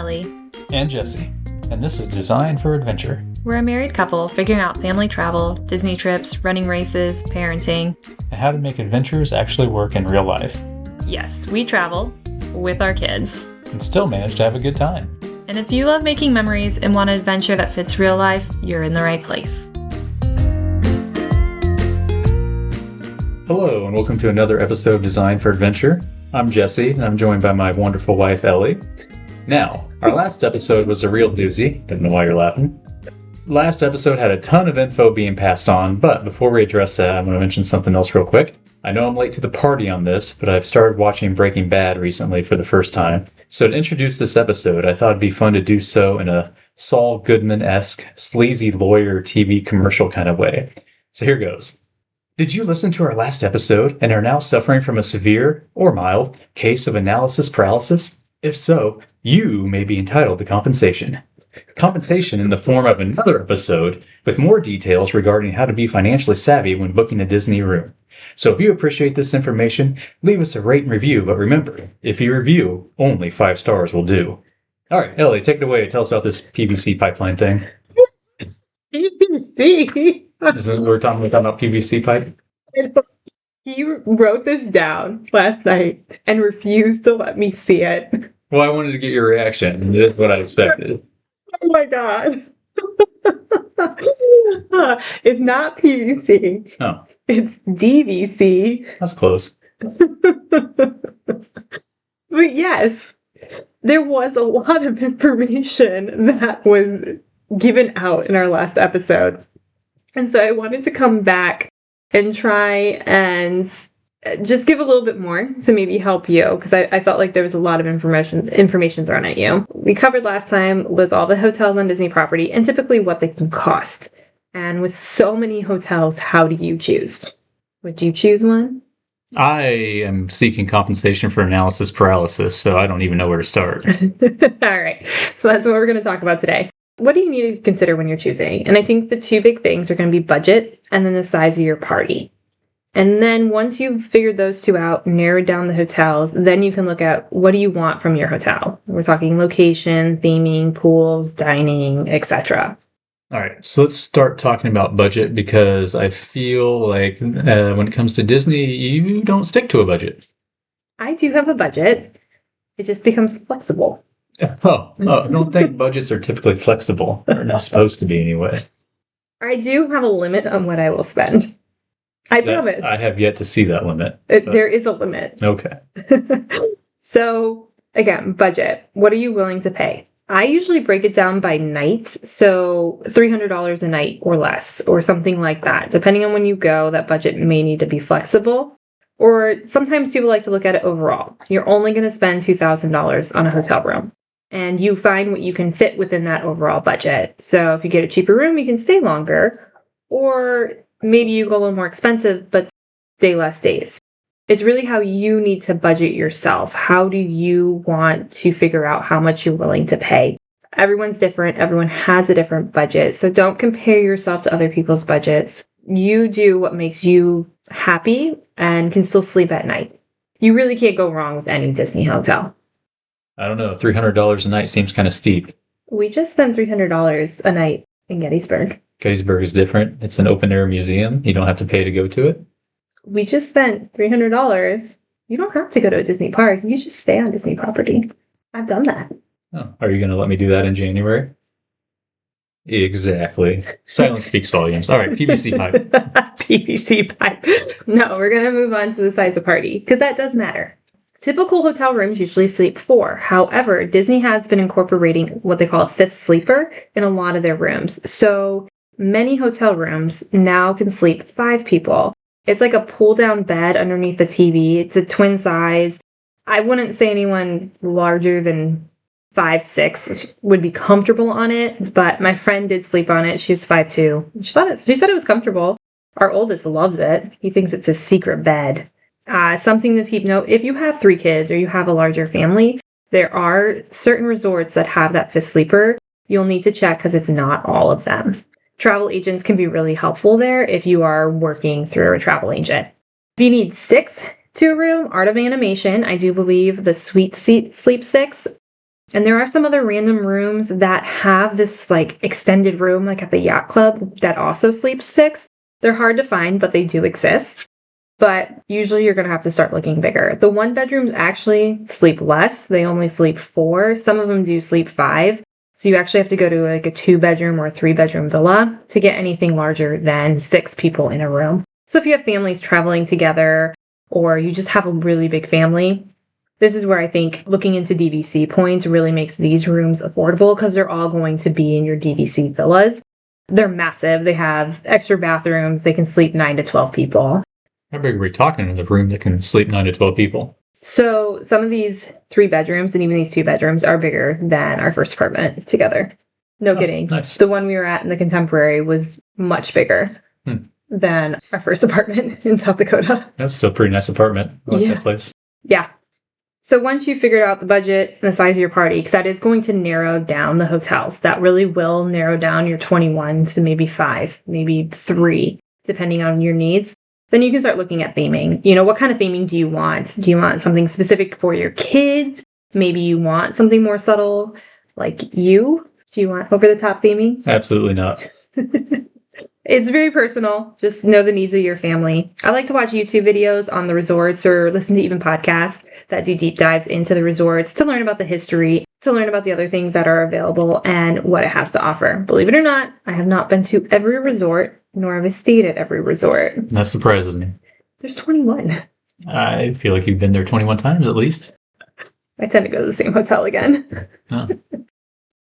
Ellie. And Jesse. And this is Design for Adventure. We're a married couple figuring out family travel, Disney trips, running races, parenting, And how to make adventures actually work in real life. Yes, we travel with our kids. And still manage to have a good time. And if you love making memories and want an adventure that fits real life, you're in the right place. Hello, and welcome to another episode of Design for Adventure. I'm Jesse, and I'm joined by my wonderful wife, Ellie. Now, our last episode was a real doozy. Don't know why you're laughing. Last episode had a ton of info being passed on, but before we address that, I'm going to mention something else real quick. I know I'm late to the party on this, but I've started watching Breaking Bad recently for the first time. So to introduce this episode, I thought it'd be fun to do so in a Saul Goodman-esque, sleazy lawyer TV commercial kind of way. So here goes. Did you listen to our last episode and are now suffering from a severe, or mild, case of analysis paralysis? If so, you may be entitled to compensation. Compensation in the form of another episode with more details regarding how to be financially savvy when booking a Disney room. So if you appreciate this information, leave us a rate and review, but remember, if you review, only 5 stars will do. Alright, Ellie, take it away. Tell us about this PVC pipeline thing. PVC? We're talking about PVC pipe? You wrote this down last night and refused to let me see it. Well, I wanted to get your reaction. That's what I expected. Oh my god. It's not PVC. Oh. It's DVC. That's close. But yes, there was a lot of information that was given out in our last episode. And so I wanted to come back and try and just give a little bit more to maybe help you, because I felt like there was a lot of information thrown at you. We covered last time was all the hotels on Disney property and typically what they can cost. And with so many hotels, how do you choose? Would you choose one? I am seeking compensation for analysis paralysis, so I don't even know where to start. All right. So that's what we're going to talk about today. What do you need to consider when you're choosing? And I think the two big things are going to be budget and then the size of your party. And then once you've figured those two out, narrowed down the hotels, then you can look at what do you want from your hotel. We're talking location, theming, pools, dining, etc. All right, so let's start talking about budget, because I feel like when it comes to Disney, you don't stick to a budget. I do have a budget. It just becomes flexible. Oh, I don't think budgets are typically flexible. They're not supposed to be anyway. I do have a limit on what I will spend. I promise. I have yet to see that limit. There is a limit. Okay. So, again, budget. What are you willing to pay? I usually break it down by night, so $300 a night or less, or something like that. Depending on when you go, that budget may need to be flexible. Or sometimes people like to look at it overall. You're only going to spend $2,000 on a hotel room, and you find what you can fit within that overall budget. So if you get a cheaper room, you can stay longer, or maybe you go a little more expensive, but stay less days. It's really how you need to budget yourself. How do you want to figure out how much you're willing to pay? Everyone's different. Everyone has a different budget. So don't compare yourself to other people's budgets. You do what makes you happy and can still sleep at night. You really can't go wrong with any Disney hotel. I don't know. $300 a night seems kind of steep. We just spent $300 a night in Gettysburg. Gettysburg is different. It's an open-air museum. You don't have to pay to go to it. We just spent $300. You don't have to go to a Disney park. You just stay on Disney property. I've done that. Oh, are you going to let me do that in January? Exactly. Silence speaks volumes. All right, PVC pipe. PVC pipe. No, we're going to move on to the size of party, because that does matter. Typical hotel rooms usually sleep 4. However, Disney has been incorporating what they call a 5th sleeper in a lot of their rooms. So many hotel rooms now can sleep 5 people. It's like a pull-down bed underneath the TV. It's a twin size. I wouldn't say anyone larger than 5'6" would be comfortable on it, but my friend did sleep on it. She was 5'2". She said it was comfortable. Our oldest loves it. He thinks it's a secret bed. Something to keep note, if you have 3 kids or you have a larger family, there are certain resorts that have that 5th sleeper. You'll need to check because it's not all of them. Travel agents can be really helpful there if you are working through a travel agent. If you need 6 to a room, Art of Animation, I do believe the Suite Sleep 6 And there are some other random rooms that have this like extended room, like at the yacht club, that also sleeps 6. They're hard to find, but they do exist. But usually you're going to have to start looking bigger. The 1-bedrooms actually sleep less. They only sleep 4. Some of them do sleep 5. So you actually have to go to like a 2-bedroom or a 3-bedroom villa to get anything larger than 6 people in a room. So if you have families traveling together or you just have a really big family, this is where I think looking into DVC points really makes these rooms affordable because they're all going to be in your DVC villas. They're massive. They have extra bathrooms. They can sleep 9 to 12 people. How big are we talking in the room that can sleep 9 to 12 people? So some of these 3 bedrooms and even these 2 bedrooms are bigger than our first apartment together. No kidding. Nice. The one we were at in the Contemporary was much bigger than our first apartment in South Dakota. That's still a pretty nice apartment. I like that place. Yeah. So once you've figured out the budget and the size of your party, because that is going to narrow down the hotels, that really will narrow down your 21 to maybe 5, maybe 3, depending on your needs. Then you can start looking at theming. You know, what kind of theming do you want? Do you want something specific for your kids? Maybe you want something more subtle, like you? Do you want over-the-top theming? Absolutely not. It's very personal. Just know the needs of your family. I like to watch YouTube videos on the resorts or listen to even podcasts that do deep dives into the resorts to learn about the history, to learn about the other things that are available and what it has to offer. Believe it or not, I have not been to every resort, nor have I stayed at every resort. That surprises me. There's 21. I feel like you've been there 21 times at least. I tend to go to the same hotel again. Oh.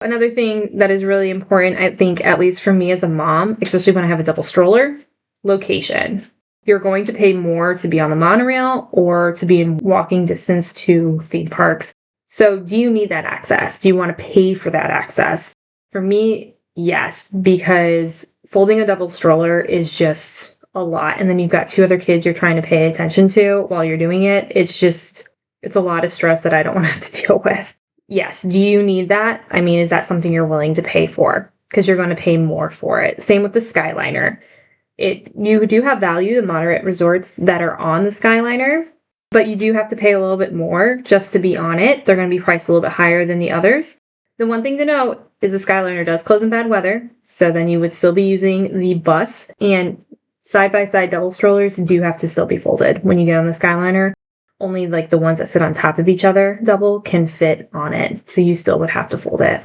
Another thing that is really important, I think, at least for me as a mom, especially when I have a double stroller, location. You're going to pay more to be on the monorail or to be in walking distance to theme parks. So do you need that access? Do you want to pay for that access? For me, yes, because folding a double stroller is just a lot. And then you've got 2 other kids you're trying to pay attention to while you're doing it. It's a lot of stress that I don't want to have to deal with. Yes. Do you need that? I mean, is that something you're willing to pay for? Because you're going to pay more for it. Same with the Skyliner. You do have value in moderate resorts that are on the Skyliner, but you do have to pay a little bit more just to be on it. They're going to be priced a little bit higher than the others. The one thing to note is the Skyliner does close in bad weather, so then you would still be using the bus, and side-by-side double strollers do have to still be folded when you get on the Skyliner. Only like the ones that sit on top of each other double can fit on it, so you still would have to fold it.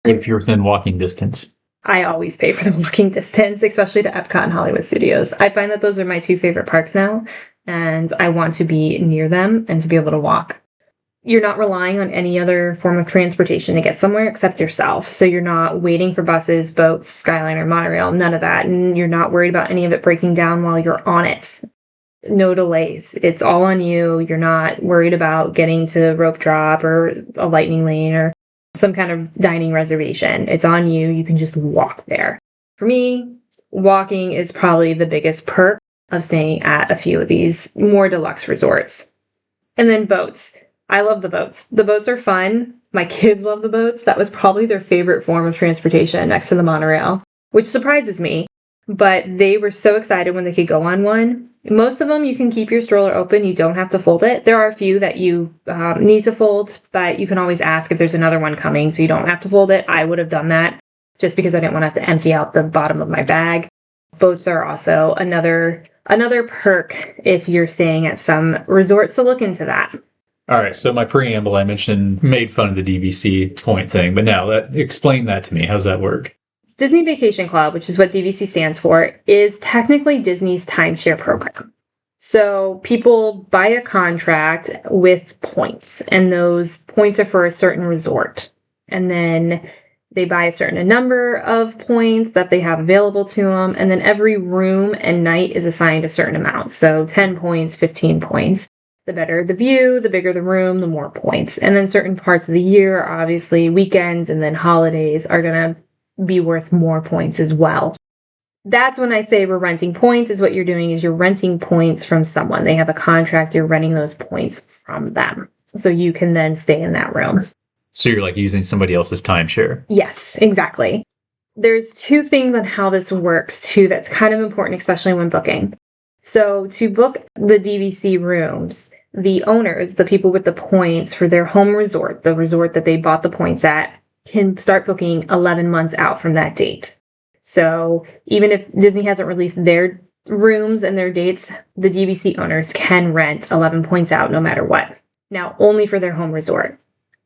If you're within walking distance. I always pay for the walking distance, especially to Epcot and Hollywood Studios. I find that those are my 2 favorite parks now, and I want to be near them and to be able to walk. You're not relying on any other form of transportation to get somewhere except yourself. So you're not waiting for buses, boats, Skyliner, monorail, none of that. And you're not worried about any of it breaking down while you're on it. No delays. It's all on you. You're not worried about getting to rope drop or a lightning lane or some kind of dining reservation. It's on you. You can just walk there. For me, walking is probably the biggest perk of staying at a few of these more deluxe resorts. And then boats. I love the boats. The boats are fun. My kids love the boats. That was probably their favorite form of transportation next to the monorail, which surprises me. But they were so excited when they could go on one. Most of them, you can keep your stroller open. You don't have to fold it. There are a few that you need to fold, but you can always ask if there's another one coming so you don't have to fold it. I would have done that just because I didn't want to have to empty out the bottom of my bag. Boats are also another perk if you're staying at some resorts, so look into that. All right, so my preamble, I mentioned, made fun of the DVC point thing, but now explain that to me. How does that work? Disney Vacation Club, which is what DVC stands for, is technically Disney's timeshare program. So people buy a contract with points, and those points are for a certain resort. And then they buy a certain number of points that they have available to them, and then every room and night is assigned a certain amount. So 10 points, 15 points. The better the view, the bigger the room, the more points. And then certain parts of the year, obviously weekends and then holidays, are going to be worth more points as well. That's when I say we're renting points, is what you're doing is you're renting points from someone. They have a contract, you're renting those points from them. So you can then stay in that room. So you're like using somebody else's timeshare. Yes, exactly. There's 2 things on how this works too that's kind of important, especially when booking. So to book the DVC rooms, the owners, the people with the points for their home resort, the resort that they bought the points at, can start booking 11 months out from that date. So even if Disney hasn't released their rooms and their dates, the DVC owners can rent 11 points out no matter what. Now, only for their home resort.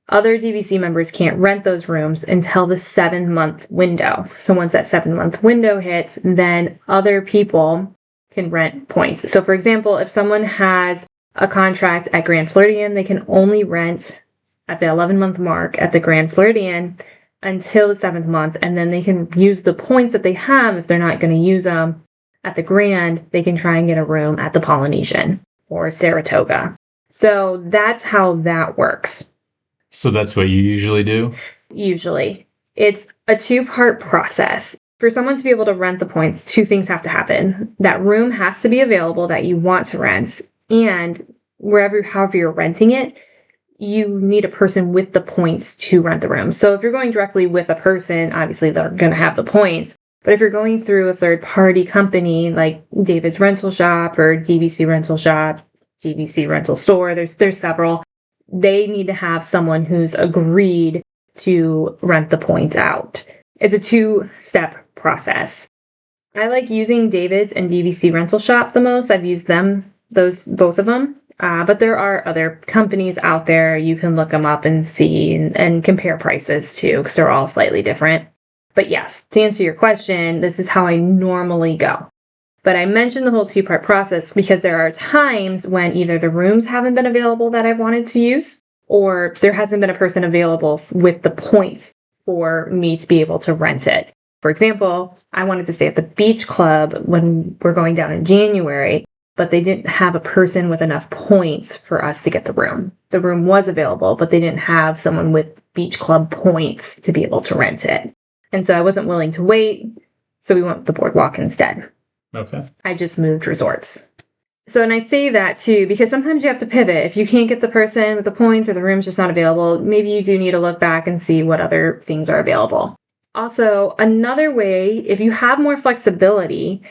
Other DVC members can't rent those rooms until the 7-month window. So once that 7-month window hits, then other people can rent points. So for example, if someone has a contract at Grand Floridian, they can only rent at the 11-month mark at the Grand Floridian until the 7th month, and then they can use the points that they have. If they're not going to use them at the Grand, they can try and get a room at the Polynesian or Saratoga. So that's how that works. So that's what you usually do? Usually. It's a 2-part process. For someone to be able to rent the points, 2 things have to happen. That room has to be available that you want to rent, and however you're renting it, you need a person with the points to rent the room. So if you're going directly with a person, obviously they're going to have the points. But if you're going through a third-party company like David's Rental Shop or DVC Rental Shop, DVC Rental Store, there's several, they need to have someone who's agreed to rent the points out. It's a 2-step process. I like using David's and DVC Rental Shop the most. I've used both of them. But there are other companies out there. You can look them up and see and compare prices too, because they're all slightly different. But yes, to answer your question, this is how I normally go. But I mentioned the whole 2-part process because there are times when either the rooms haven't been available that I've wanted to use, or there hasn't been a person available with the points for me to be able to rent it. For example, I wanted to stay at the beach club when we're going down in January, but they didn't have a person with enough points for us to get the room. The room was available, but they didn't have someone with beach club points to be able to rent it. And so I wasn't willing to wait, so we went with the boardwalk instead. Okay. I just moved resorts. So, and I say that too, because sometimes you have to pivot. If you can't get the person with the points or the room's just not available, maybe you do need to look back and see what other things are available. Also, another way, if you have more flexibility,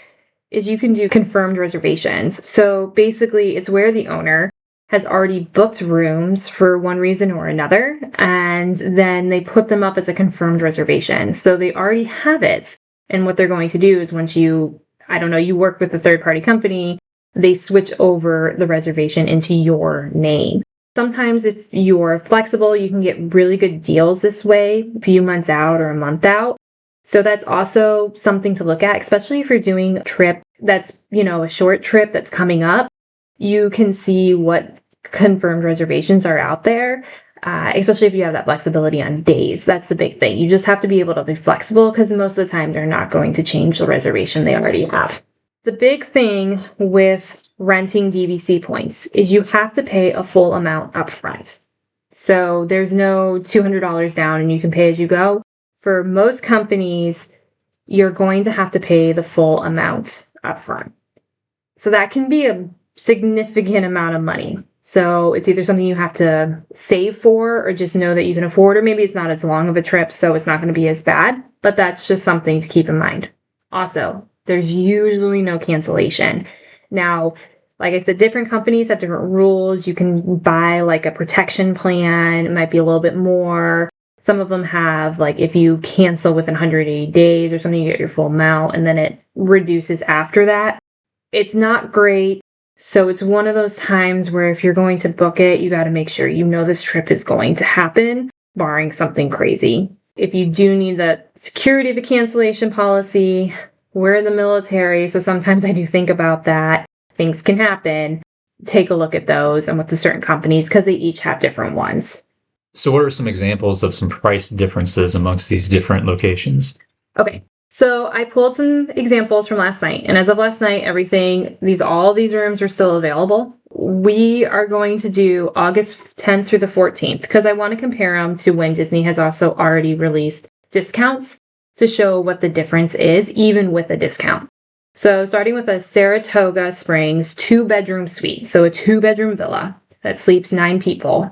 is you can do confirmed reservations. So basically, it's where the owner has already booked rooms for one reason or another, and then they put them up as a confirmed reservation. So they already have it. And what they're going to do is once you work with a third-party company, they switch over the reservation into your name. Sometimes if you're flexible, you can get really good deals this way, a few months out or a month out. So that's also something to look at, especially if you're doing a trip that's, a short trip that's coming up. You can see what confirmed reservations are out there, especially if you have that flexibility on days. That's the big thing. You just have to be able to be flexible because most of the time they're not going to change the reservation they already have. The big thing with renting DVC points is you have to pay a full amount upfront. So there's no $200 down and you can pay as you go. For most companies, you're going to have to pay the full amount upfront. So that can be a significant amount of money. So it's either something you have to save for or just know that you can afford, or maybe it's not as long of a trip, so it's not going to be as bad, but that's just something to keep in mind. Also, there's usually no cancellation. Now, like I said, different companies have different rules. You can buy like a protection plan. It might be a little bit more. Some of them have, like, if you cancel within 180 days or something, you get your full amount, and then it reduces after that. It's not great. So it's one of those times where if you're going to book it, you got to make sure you know this trip is going to happen, barring something crazy. If you do need the security of a cancellation policy, we're in the military, so sometimes I do think about that. Things can happen. Take a look at those and with the certain companies because they each have different ones. So what are some examples of some price differences amongst these different locations? Okay, so I pulled some examples from last night, and as of last night, all these rooms are still available. We are going to do August 10th through the 14th because I want to compare them to when Disney has also already released discounts to show what the difference is, even with a discount. So starting with a Saratoga Springs 2-bedroom suite, so a 2-bedroom villa that sleeps 9 people.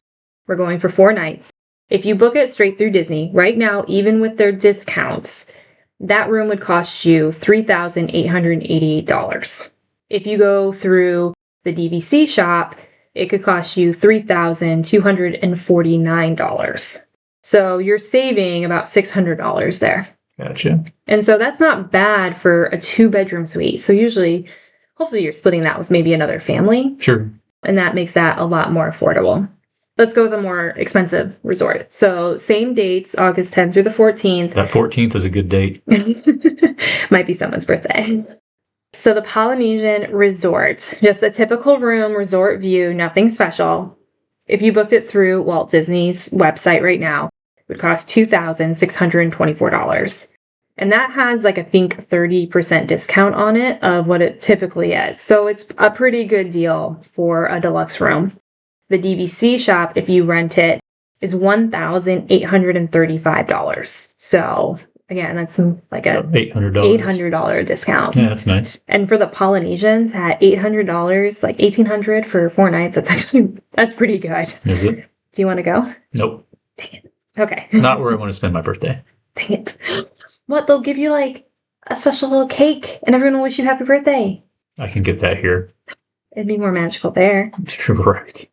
We're going for 4 nights. If you book it straight through Disney, right now, even with their discounts, that room would cost you $3,888. If you go through the DVC shop, it could cost you $3,249. So you're saving about $600 there. Gotcha. And so that's not bad for a 2-bedroom suite. So usually, hopefully you're splitting that with maybe another family. Sure. And that makes that a lot more affordable. Let's go with a more expensive resort. So same dates, August 10th through the 14th. That 14th is a good date. Might be someone's birthday. So the Polynesian Resort, just a typical room, resort view, nothing special. If you booked it through Walt Disney's website right now, it would cost $2,624. And that has I think 30% discount on it of what it typically is. So it's a pretty good deal for a deluxe room. The DVC shop, if you rent it, is $1,835. So again, that's like a $800 discount. Yeah, that's nice. And for the Polynesians at $800, like $1,800 for 4 nights, that's pretty good. Is it? Do you want to go? Nope. Dang it. Okay. Not where I want to spend my birthday. Dang it. What? They'll give you a special little cake and everyone will wish you happy birthday. I can get that here. It'd be more magical there. Right.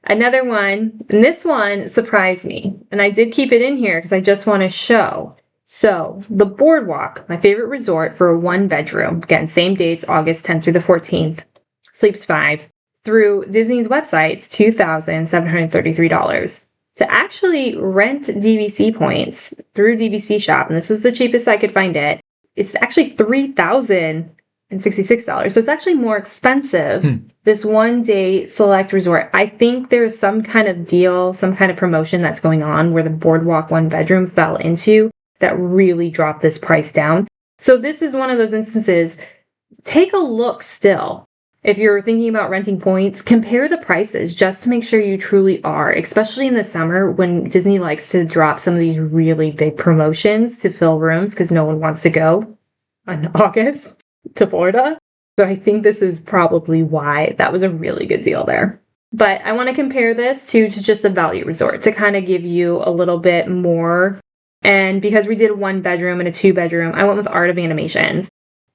Another one, and this one surprised me, and I did keep it in here because I just want to show. So, the Boardwalk, my favorite resort for a 1-bedroom, again, same dates, August 10th through the 14th, sleeps 5. Through Disney's website, it's $2,733. To actually rent DVC points through DVC shop, and this was the cheapest I could find it, it's actually $3,066. So it's actually more expensive, this 1-day select resort. I think there's some kind of deal, some kind of promotion that's going on where the Boardwalk 1-bedroom fell into that really dropped this price down. So this is one of those instances. Take a look still. If you're thinking about renting points, compare the prices just to make sure you truly are, especially in the summer when Disney likes to drop some of these really big promotions to fill rooms because no one wants to go in August to Florida. So I think this is probably why that was a really good deal there. But I want to compare this to just a value resort to kind of give you a little bit more. And because we did a 1-bedroom and a 2-bedroom, I went with Art of Animations.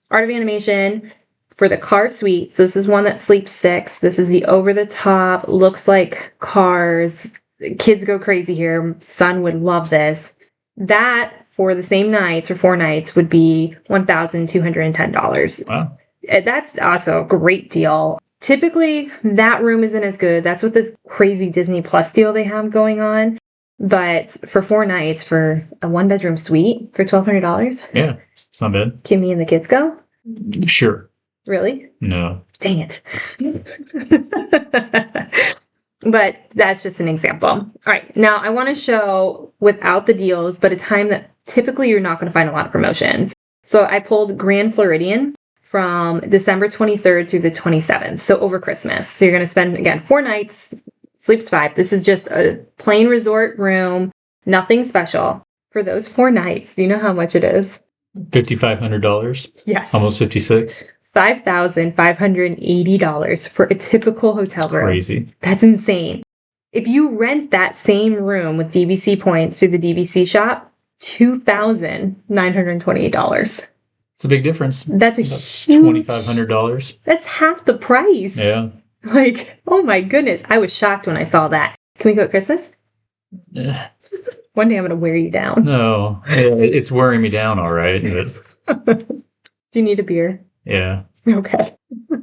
Art of Animation for the car suite. So this is one that sleeps 6. This is the over-the-top, looks like cars. Kids go crazy here. Son would love this. That for the same nights, for 4 nights, would be $1,210. Wow. That's also a great deal. Typically, that room isn't as good. That's with this crazy Disney Plus deal they have going on. But for 4 nights, for a 1-bedroom suite, for $1,200? Yeah, it's not bad. Can me and the kids go? Sure. Really? No. Dang it. But that's just an example. All right. Now, I want to show without the deals, but a time that typically you're not going to find a lot of promotions. So I pulled Grand Floridian from December 23rd through the 27th. So over Christmas. So you're going to spend, again, 4 nights, sleeps 5. This is just a plain resort room, nothing special. For those 4 nights, do you know how much it is? $5,500? Yes. Almost 56? $5,580 for a typical hotel room. Crazy. That's insane. If you rent that same room with DVC points through the DVC shop, $2,928. It's a big difference. That's a huge... $2,500. That's half the price. Yeah. Oh my goodness. I was shocked when I saw that. Can we go at Christmas? One day I'm going to wear you down. No. It's wearing me down, all right. But... Do you need a beer? Yeah. Okay. All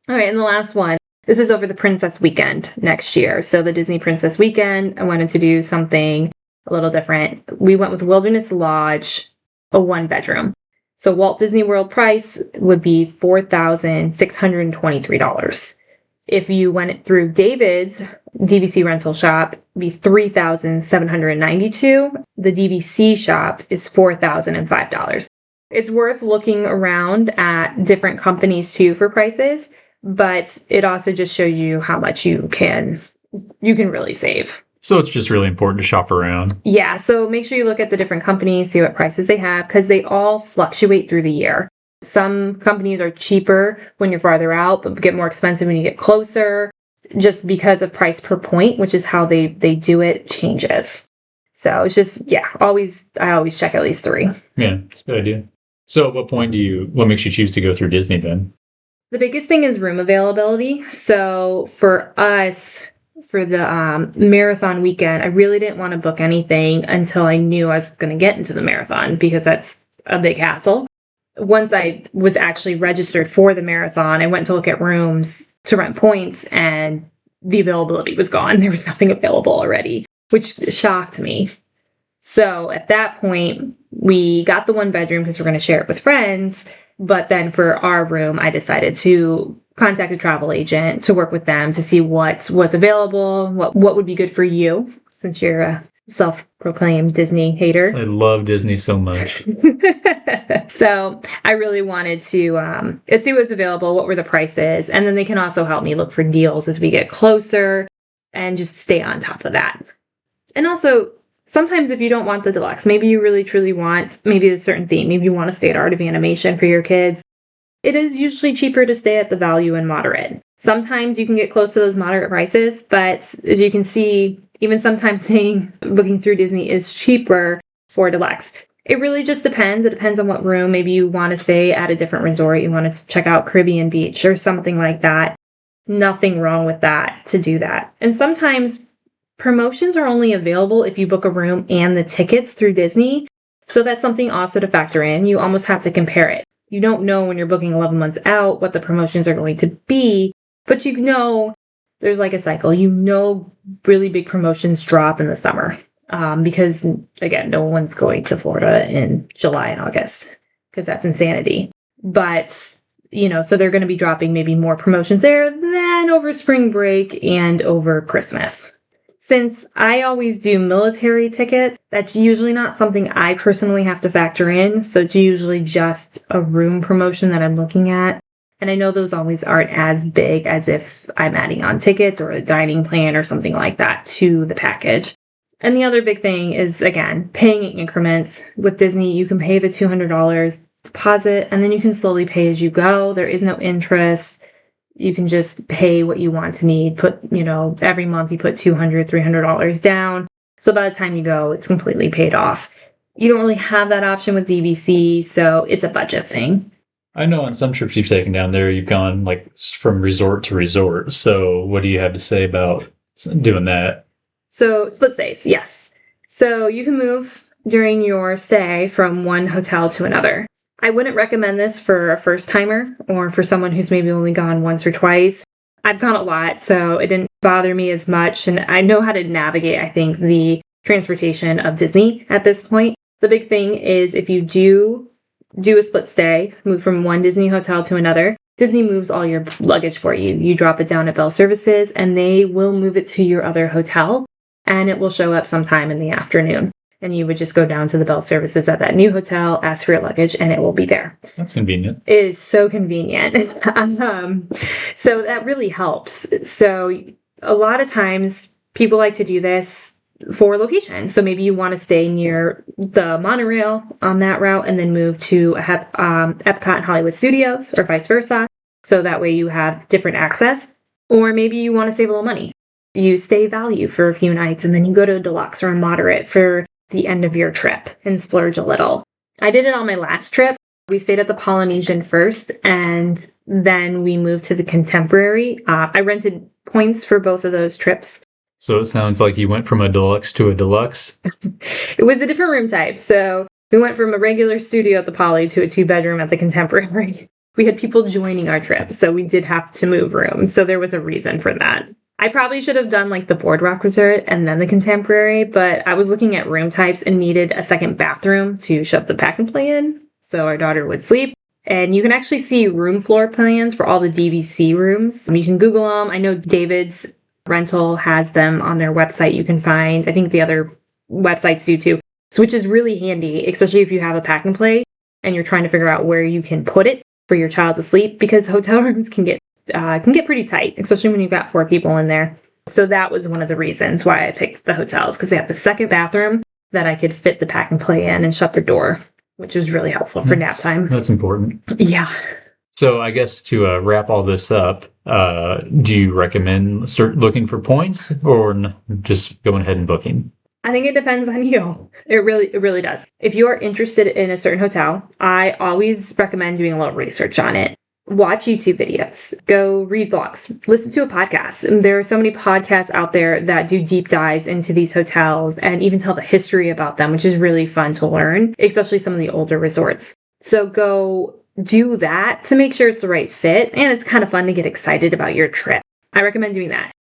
right, and the last one. This is over the Princess Weekend next year. So the Disney Princess Weekend, I wanted to do something a little different. We went with Wilderness Lodge, a 1-bedroom. So Walt Disney World price would be $4,623. If you went through David's DVC rental shop, it'd be $3,792. The DVC shop is $4,005. It's worth looking around at different companies too for prices, but it also just shows you how much you can really save. So it's just really important to shop around. Yeah, so make sure you look at the different companies, see what prices they have, because they all fluctuate through the year. Some companies are cheaper when you're farther out, but get more expensive when you get closer, just because of price per point, which is how they do it, changes. So it's just, I always check at least 3. Yeah, it's a good idea. So at what point what makes you choose to go through Disney then? The biggest thing is room availability. So for us, for the marathon weekend, I really didn't want to book anything until I knew I was going to get into the marathon because that's a big hassle. Once I was actually registered for the marathon, I went to look at rooms to rent points and the availability was gone. There was nothing available already, which shocked me. So at that point, we got the 1 bedroom because we're going to share it with friends. But then for our room, I decided to contact a travel agent to work with them to see what was available, what would be good for you, since you're a self-proclaimed Disney hater. I love Disney so much. So I really wanted to see what was available, what were the prices, and then they can also help me look for deals as we get closer and just stay on top of that. And also, sometimes if you don't want the deluxe, maybe you really truly want maybe a certain theme, maybe you want to stay at Art of Animation for your kids, it is usually cheaper to stay at the value and moderate. Sometimes you can get close to those moderate prices, but as you can see, even sometimes looking through Disney is cheaper for deluxe. It really just depends. It depends on what room. Maybe you want to stay at a different resort. You want to check out Caribbean Beach or something like that. Nothing wrong with that to do that. And sometimes promotions are only available if you book a room and the tickets through Disney. So that's something also to factor in. You almost have to compare it. You don't know when you're booking 11 months out what the promotions are going to be, but you know there's like a cycle. You know really big promotions drop in the summer because, again, no one's going to Florida in July and August because that's insanity. But, so they're going to be dropping maybe more promotions there than over spring break and over Christmas. Since I always do military tickets, that's usually not something I personally have to factor in. So it's usually just a room promotion that I'm looking at. And I know those always aren't as big as if I'm adding on tickets or a dining plan or something like that to the package. And the other big thing is, again, paying in increments. With Disney, you can pay the $200 deposit and then you can slowly pay as you go. There is no interest. You can just pay what you want to need. Every month you put $200, $300 down. So by the time you go, it's completely paid off. You don't really have that option with DVC, so it's a budget thing. I know on some trips you've taken down there, you've gone like from resort to resort. So what do you have to say about doing that? So split stays, yes. So you can move during your stay from one hotel to another. I wouldn't recommend this for a first timer or for someone who's maybe only gone once or twice. I've gone a lot, so it didn't bother me as much. And I know how to navigate, I think, the transportation of Disney at this point. The big thing is if you do a split stay, move from one Disney hotel to another, Disney moves all your luggage for you. You drop it down at Bell Services and they will move it to your other hotel and it will show up sometime in the afternoon. And you would just go down to the Bell Services at that new hotel, ask for your luggage, and it will be there. That's convenient. It is so convenient. So that really helps. So a lot of times people like to do this for location. So maybe you want to stay near the monorail on that route and then move to Epcot and Hollywood Studios or vice versa. So that way you have different access. Or maybe you want to save a little money. You stay value for a few nights and then you go to a deluxe or a moderate for the end of your trip and splurge a little. I did it on my last trip. We stayed at the Polynesian first and then we moved to the Contemporary. I rented points for both of those trips. So it sounds like you went from a deluxe to a deluxe. It was a different room type. So we went from a regular studio at the Poly to a 2-bedroom at the Contemporary. We had people joining our trip, so we did have to move rooms. So there was a reason for that. I probably should have done like the Boardwalk Resort and then the Contemporary, but I was looking at room types and needed a second bathroom to shove the pack and play in so our daughter would sleep. And you can actually see room floor plans for all the DVC rooms. You can Google them. I know David's Rental has them on their website. You can find, I think the other websites do too, so which is really handy, especially if you have a pack and play and you're trying to figure out where you can put it for your child to sleep, because hotel rooms can get pretty tight, especially when you've got 4 people in there. So that was one of the reasons why I picked the hotels, because they have the second bathroom that I could fit the pack and play in and shut the door, which was really helpful for nap time. That's important. Yeah. So I guess to wrap all this up, do you recommend looking for points or just going ahead and booking? I think it depends on you. It really does. If you are interested in a certain hotel, I always recommend doing a little research on it. Watch YouTube videos, go read blogs, listen to a podcast. There are so many podcasts out there that do deep dives into these hotels and even tell the history about them, which is really fun to learn, especially some of the older resorts. So go do that to make sure it's the right fit. And it's kind of fun to get excited about your trip. I recommend doing that.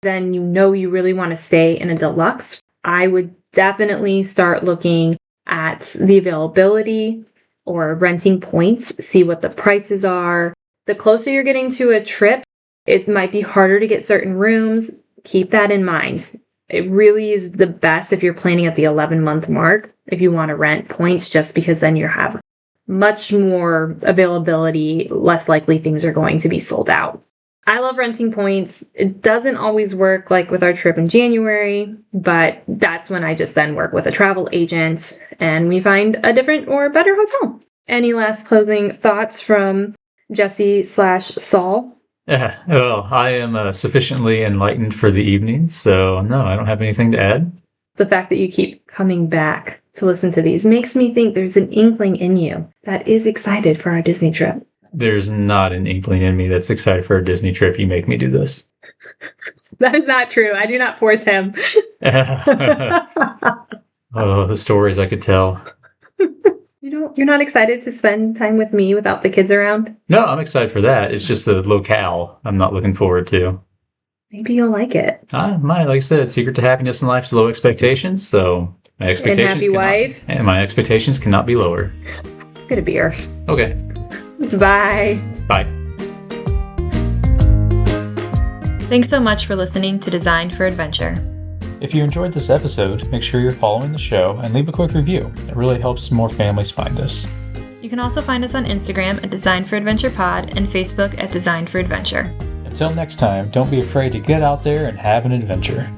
Then you really want to stay in a deluxe. I would definitely start looking at the availability or renting points, see what the prices are. The closer you're getting to a trip, it might be harder to get certain rooms. Keep that in mind. It really is the best if you're planning at the 11-month mark, if you want to rent points, just because then you have much more availability, less likely things are going to be sold out. I love renting points. It doesn't always work like with our trip in January, but that's when I just then work with a travel agent and we find a different or better hotel. Any last closing thoughts from Jesse/Saul? Well, I am sufficiently enlightened for the evening, so no, I don't have anything to add. The fact that you keep coming back to listen to these makes me think there's an inkling in you that is excited for our Disney trip. There's not an inkling in me that's excited for a Disney trip. You make me do this. That is not true. I do not force him. Oh, the stories I could tell. You're not excited to spend time with me without the kids around? No, I'm excited for that. It's just the locale I'm not looking forward to. Maybe you'll like it. Like I said, secret to happiness in life is low expectations, so my expectations my expectations cannot be lower. Get a beer. Okay. Bye. Bye. Thanks so much for listening to Design for Adventure. If you enjoyed this episode, make sure you're following the show and leave a quick review. It really helps more families find us. You can also find us on Instagram at Design for Adventure Pod and Facebook at Design for Adventure. Until next time, don't be afraid to get out there and have an adventure.